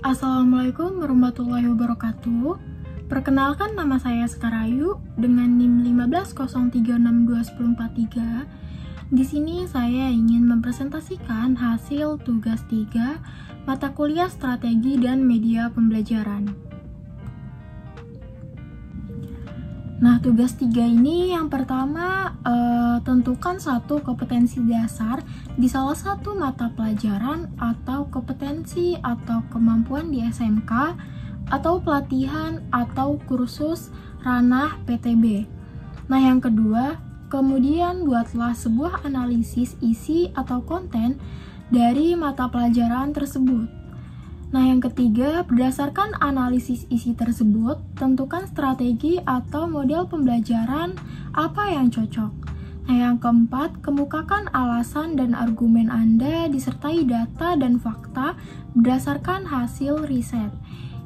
Assalamualaikum warahmatullahi wabarakatuh. Perkenalkan, nama saya Sekarayu dengan NIM 150362143. Di sini saya ingin mempresentasikan hasil tugas 3 mata kuliah Strategi dan Media Pembelajaran. Nah, tugas 3 ini yang pertama, tentukan satu kompetensi dasar di salah satu mata pelajaran atau kompetensi atau kemampuan di SMK atau pelatihan atau kursus ranah PTB. Nah, yang kedua, kemudian buatlah sebuah analisis isi atau konten dari mata pelajaran tersebut. Nah, yang ketiga, berdasarkan analisis isi tersebut, tentukan strategi atau model pembelajaran apa yang cocok. Nah, yang keempat, kemukakan alasan dan argumen Anda disertai data dan fakta berdasarkan hasil riset.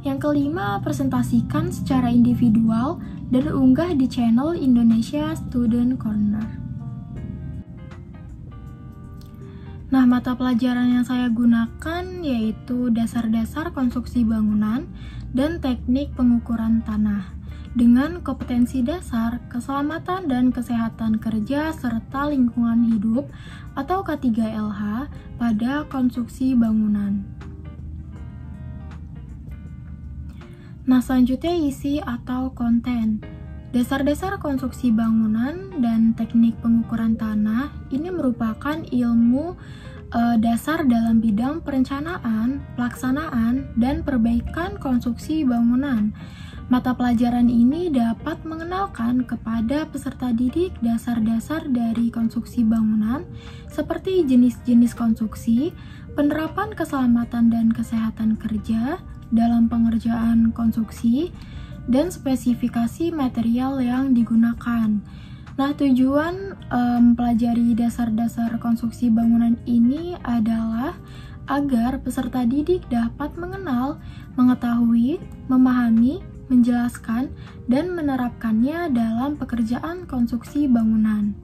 Yang kelima, presentasikan secara individual dan unggah di channel Indonesia Student Corner. Nah, mata pelajaran yang saya gunakan yaitu dasar-dasar konstruksi bangunan dan teknik pengukuran tanah dengan kompetensi dasar keselamatan dan kesehatan kerja serta lingkungan hidup atau K3LH pada konstruksi bangunan. Nah, selanjutnya isi atau konten. Dasar-dasar konstruksi bangunan dan teknik pengukuran tanah ini merupakan ilmu dasar dalam bidang perencanaan, pelaksanaan, dan perbaikan konstruksi bangunan. Mata pelajaran ini dapat mengenalkan kepada peserta didik dasar-dasar dari konstruksi bangunan seperti jenis-jenis konstruksi, penerapan keselamatan dan kesehatan kerja dalam pengerjaan konstruksi, dan spesifikasi material yang digunakan. Nah, tujuan mempelajari dasar-dasar konstruksi bangunan ini adalah agar peserta didik dapat mengenal, mengetahui, memahami, menjelaskan, dan menerapkannya dalam pekerjaan konstruksi bangunan.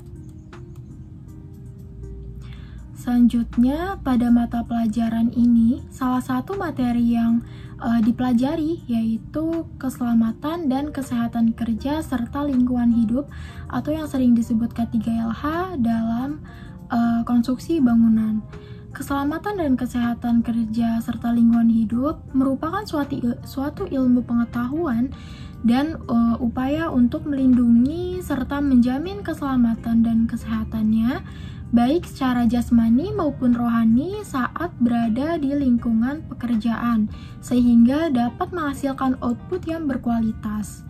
Selanjutnya, pada mata pelajaran ini, salah satu materi yang dipelajari yaitu keselamatan dan kesehatan kerja serta lingkungan hidup atau yang sering disebut K3LH dalam konstruksi bangunan. Keselamatan dan kesehatan kerja serta lingkungan hidup merupakan suatu ilmu pengetahuan dan upaya untuk melindungi serta menjamin keselamatan dan kesehatannya baik secara jasmani maupun rohani saat berada di lingkungan pekerjaan, sehingga dapat menghasilkan output yang berkualitas.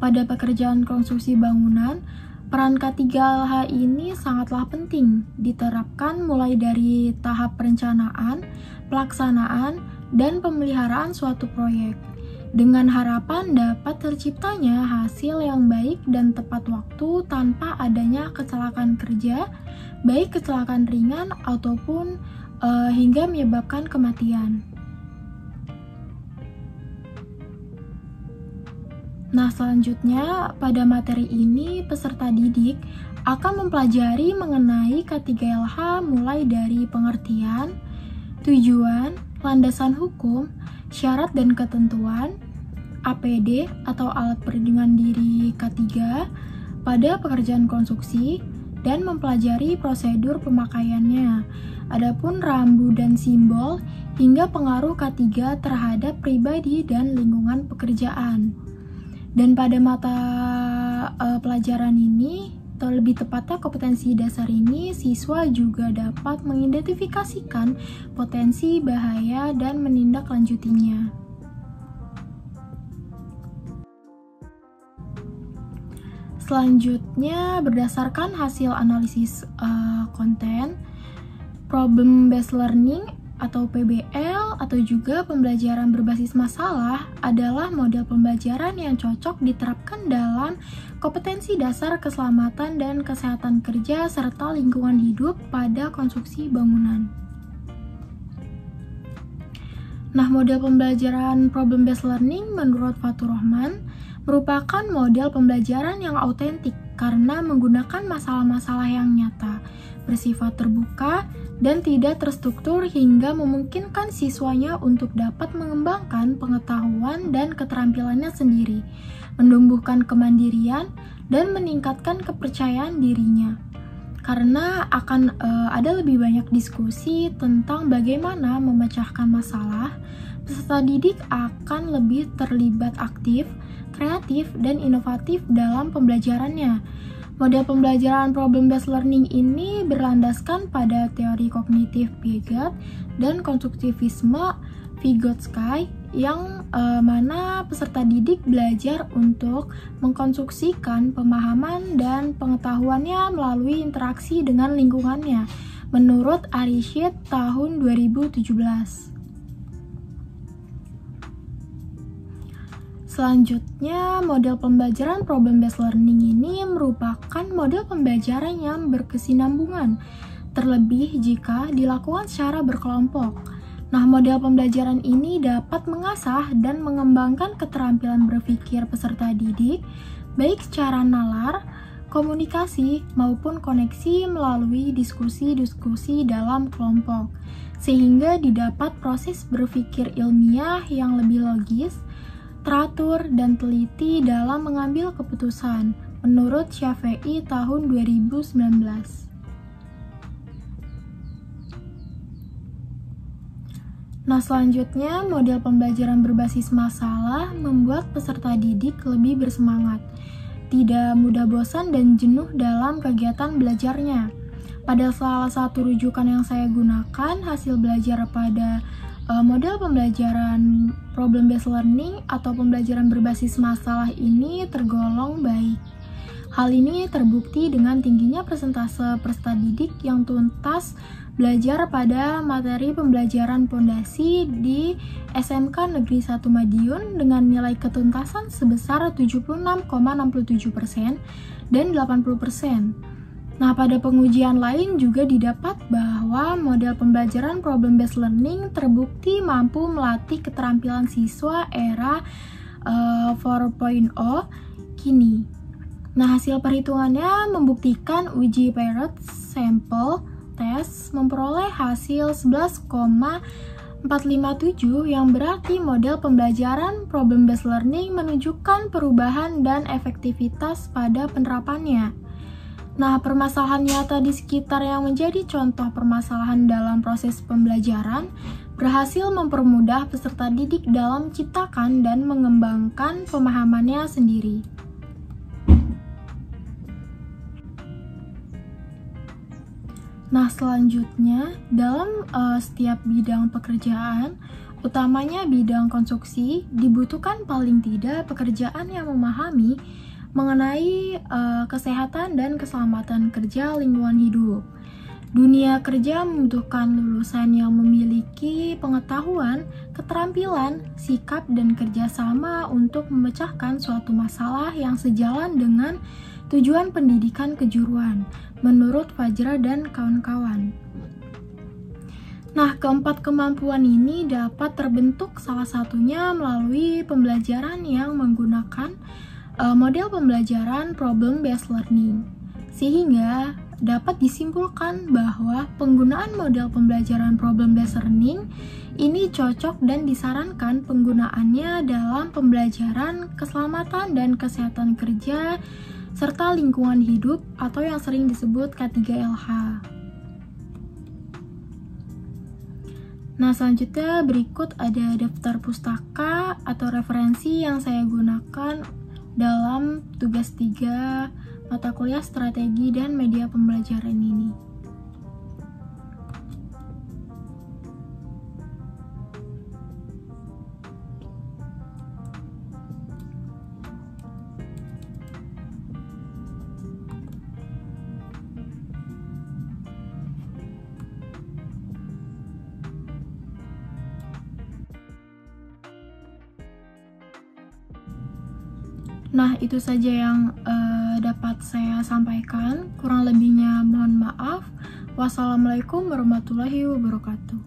Pada pekerjaan konstruksi bangunan, peran K3LH ini sangatlah penting diterapkan mulai dari tahap perencanaan, pelaksanaan, dan pemeliharaan suatu proyek, dengan harapan dapat terciptanya hasil yang baik dan tepat waktu tanpa adanya kecelakaan kerja, baik kecelakaan ringan ataupun hingga menyebabkan kematian. Nah, selanjutnya pada materi ini peserta didik akan mempelajari mengenai K3LH mulai dari pengertian, tujuan, landasan hukum, syarat dan ketentuan, APD atau alat perlindungan diri K3 pada pekerjaan konstruksi, dan mempelajari prosedur pemakaiannya. Adapun rambu dan simbol hingga pengaruh K3 terhadap pribadi dan lingkungan pekerjaan. Dan pada mata pelajaran ini, atau lebih tepatnya kompetensi dasar ini, siswa juga dapat mengidentifikasikan potensi bahaya dan menindaklanjutinya. Selanjutnya, berdasarkan hasil analisis konten, problem based learning atau PBL atau juga pembelajaran berbasis masalah adalah model pembelajaran yang cocok diterapkan dalam kompetensi dasar keselamatan dan kesehatan kerja serta lingkungan hidup pada konstruksi bangunan. Nah, model pembelajaran problem based learning menurut Fatur Rahman merupakan model pembelajaran yang autentik karena menggunakan masalah-masalah yang nyata, bersifat terbuka, dan tidak terstruktur hingga memungkinkan siswanya untuk dapat mengembangkan pengetahuan dan keterampilannya sendiri, menumbuhkan kemandirian, dan meningkatkan kepercayaan dirinya. Karena akan ada lebih banyak diskusi tentang bagaimana memecahkan masalah, peserta didik akan lebih terlibat aktif, kreatif, dan inovatif dalam pembelajarannya. Model pembelajaran problem-based learning ini berlandaskan pada teori kognitif Piaget dan konstruktivisme Vygotsky, yang mana peserta didik belajar untuk mengkonstruksikan pemahaman dan pengetahuannya melalui interaksi dengan lingkungannya, menurut Ari Schiet tahun 2017. Selanjutnya, model pembelajaran problem-based learning ini merupakan model pembelajaran yang berkesinambungan, terlebih jika dilakukan secara berkelompok. Nah, model pembelajaran ini dapat mengasah dan mengembangkan keterampilan berpikir peserta didik, baik secara nalar, komunikasi, maupun koneksi melalui diskusi-diskusi dalam kelompok, sehingga didapat proses berpikir ilmiah yang lebih logis, teratur, dan teliti dalam mengambil keputusan, menurut Shafei tahun 2019. Nah, selanjutnya, model pembelajaran berbasis masalah membuat peserta didik lebih bersemangat, tidak mudah bosan dan jenuh dalam kegiatan belajarnya. Pada salah satu rujukan yang saya gunakan, hasil belajar pada model pembelajaran problem-based learning atau pembelajaran berbasis masalah ini tergolong baik. Hal ini terbukti dengan tingginya persentase peserta didik yang tuntas belajar pada materi pembelajaran pondasi di SMK Negeri 1 Madiun dengan nilai ketuntasan sebesar 76,67% dan 80%. Nah, pada pengujian lain juga didapat bahwa model pembelajaran problem-based learning terbukti mampu melatih keterampilan siswa era 4.0 kini. Nah, hasil perhitungannya membuktikan uji Parrot sampel tes memperoleh hasil 11,457 yang berarti model pembelajaran problem-based learning menunjukkan perubahan dan efektivitas pada penerapannya. Nah, permasalahan nyata di sekitar yang menjadi contoh permasalahan dalam proses pembelajaran berhasil mempermudah peserta didik dalam menciptakan dan mengembangkan pemahamannya sendiri. Nah, selanjutnya, dalam setiap bidang pekerjaan, utamanya bidang konstruksi, dibutuhkan paling tidak pekerjaan yang memahami mengenai kesehatan dan keselamatan kerja lingkungan hidup. Dunia kerja membutuhkan lulusan yang memiliki pengetahuan, keterampilan, sikap, dan kerjasama untuk memecahkan suatu masalah yang sejalan dengan tujuan pendidikan kejuruan, menurut Fajra dan kawan-kawan. Nah, keempat kemampuan ini dapat terbentuk salah satunya melalui pembelajaran yang menggunakan model pembelajaran problem-based learning. Sehingga dapat disimpulkan bahwa penggunaan model pembelajaran problem-based learning ini cocok dan disarankan penggunaannya dalam pembelajaran keselamatan dan kesehatan kerja serta lingkungan hidup atau yang sering disebut K3LH. Nah, selanjutnya berikut ada daftar pustaka atau referensi yang saya gunakan dalam tugas 3 mata kuliah strategi dan media pembelajaran ini. Nah, itu saja yang dapat saya sampaikan. Kurang lebihnya mohon maaf. Wassalamualaikum warahmatullahi wabarakatuh.